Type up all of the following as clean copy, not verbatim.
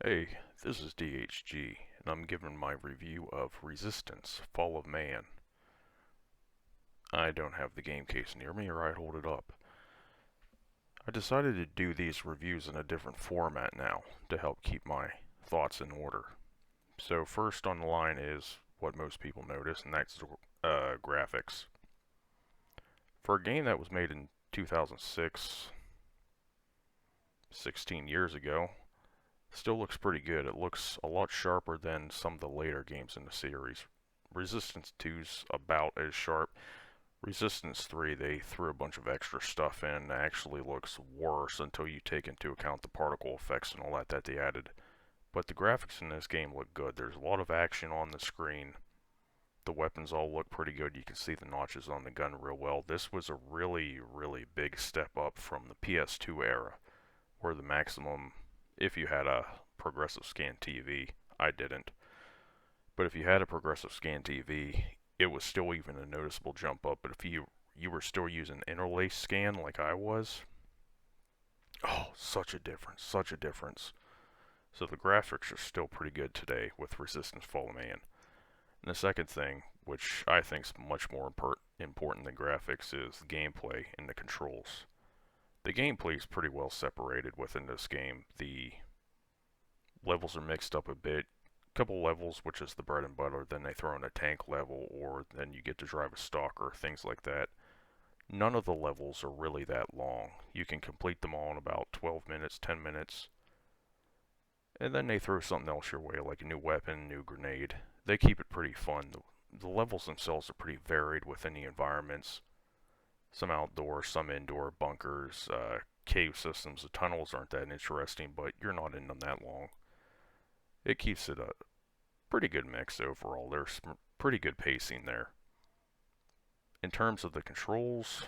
Hey, this is DHG, and I'm giving my review of Resistance: Fall of Man. I don't have the game case near me, or I'd hold it up. I decided to do these reviews in a different format now, to help keep my thoughts in order. So first on the line is what most people notice, and that's graphics. For a game that was made in 2006, 16 years ago, still looks pretty good. It looks a lot sharper than some of the later games in the series. Resistance 2's about as sharp. Resistance 3, they threw a bunch of extra stuff in and actually looks worse until you take into account the particle effects and all that they added. But the graphics in this game look good. There's a lot of action on the screen. The weapons all look pretty good. You can see the notches on the gun real well. This was a really, really big step up from the PS2 era, where the maximum, if you had a progressive scan TV, I didn't, but if you had a progressive scan TV, it was still even a noticeable jump up. But if you were still using interlace scan like I was, oh, such a difference, such a difference. So the graphics are still pretty good today with Resistance: Fall of Man. And the second thing, which I think is much more important than graphics, is the gameplay and the controls. The gameplay is pretty well separated within this game. The levels are mixed up a bit. Couple levels, which is the bread and butter, then they throw in a tank level, or then you get to drive a stalker, things like that. None of the levels are really that long. You can complete them all in about 12 minutes, 10 minutes, and then they throw something else your way, like a new weapon, new grenade. They keep it pretty fun. The levels themselves are pretty varied within the environments. Some outdoor, some indoor, bunkers, cave systems. The tunnels aren't that interesting, but you're not in them that long. It keeps it a pretty good mix overall. There's pretty good pacing there. In terms of the controls,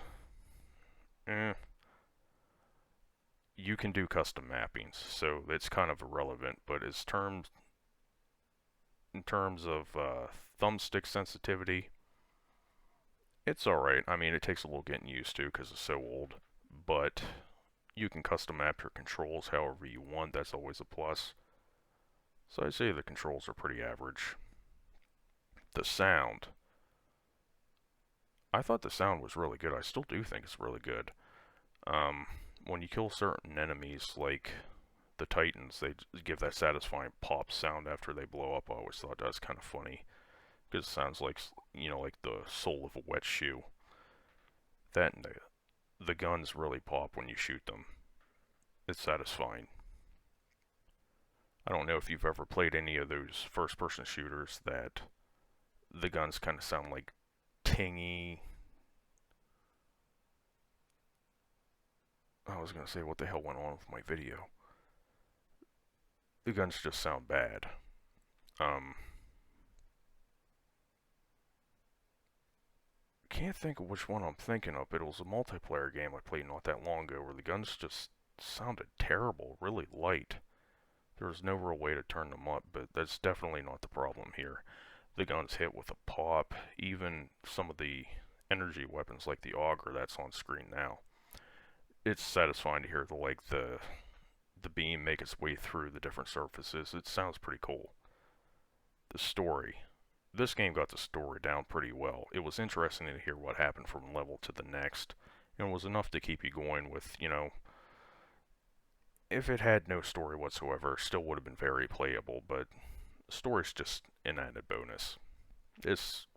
you can do custom mappings, so it's kind of irrelevant. But in terms of thumbstick sensitivity, it's alright. I mean, it takes a little getting used to because it's so old, but you can custom map your controls however you want. That's always a plus. So I'd say the controls are pretty average. The sound. I thought the sound was really good. I still do think it's really good. When you kill certain enemies, like the Titans, they give that satisfying pop sound after they blow up. I always thought that was kind of funny, because it sounds like, like the sole of a wet shoe. That and the guns really pop when you shoot them. It's satisfying. I don't know if you've ever played any of those first-person shooters that the guns kind of sound like tingy. I was gonna say, what the hell went on with my video? The guns just sound bad. Can't think of which one I'm thinking of, but it was a multiplayer game I played not that long ago where the guns just sounded terrible, really light. There was no real way to turn them up, but that's definitely not the problem here. The guns hit with a pop. Even some of the energy weapons like the auger that's on screen now, it's satisfying to hear the beam make its way through the different surfaces. It sounds pretty cool. The story. This game got the story down pretty well. It was interesting to hear what happened from level to the next, and it was enough to keep you going with, if it had no story whatsoever, still would have been very playable, but the story's just an added bonus.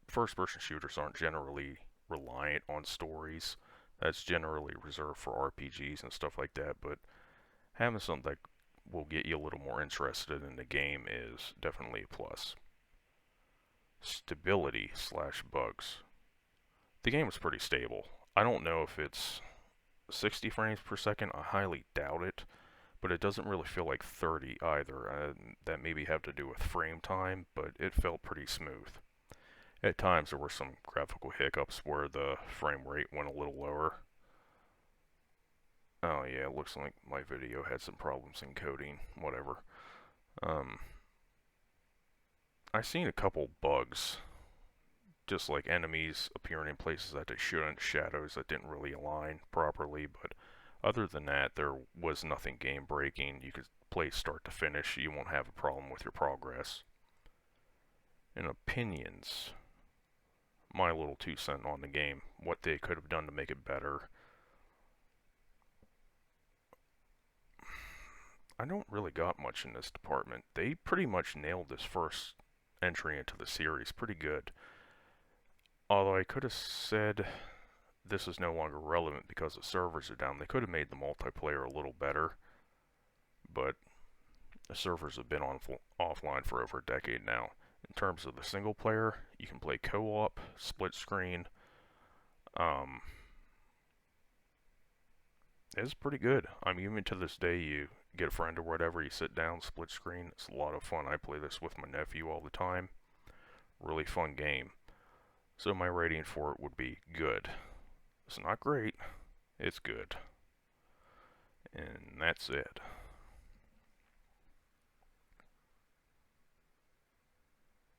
First-person shooters aren't generally reliant on stories. That's generally reserved for RPGs and stuff like that, but having something that will get you a little more interested in the game is definitely a plus. Stability slash bugs. The game is pretty stable. I don't know if it's 60 frames per second. I highly doubt it, but it doesn't really feel like 30 either. That maybe have to do with frame time, but it felt pretty smooth. At times there were some graphical hiccups where the frame rate went a little lower. Oh yeah, it looks like my video had some problems encoding, whatever. I've seen a couple bugs, just like enemies appearing in places that they shouldn't, shadows that didn't really align properly, but other than that, there was nothing game breaking. You could play start to finish. You won't have a problem with your progress. And opinions. My little 2 cents on the game. What they could have done to make it better. I don't really got much in this department. They pretty much nailed this first entry into the series pretty good. Although I could have said this is no longer relevant because the servers are down. They could have made the multiplayer a little better, but the servers have been offline for over a decade now. In terms of the single player, you can play co-op, split screen. It's pretty good. I mean, even to this day, you get a friend or whatever, you sit down, split screen. It's a lot of fun. I play this with my nephew all the time. Really fun game. So my rating for it would be good. It's not great. It's good. And that's it.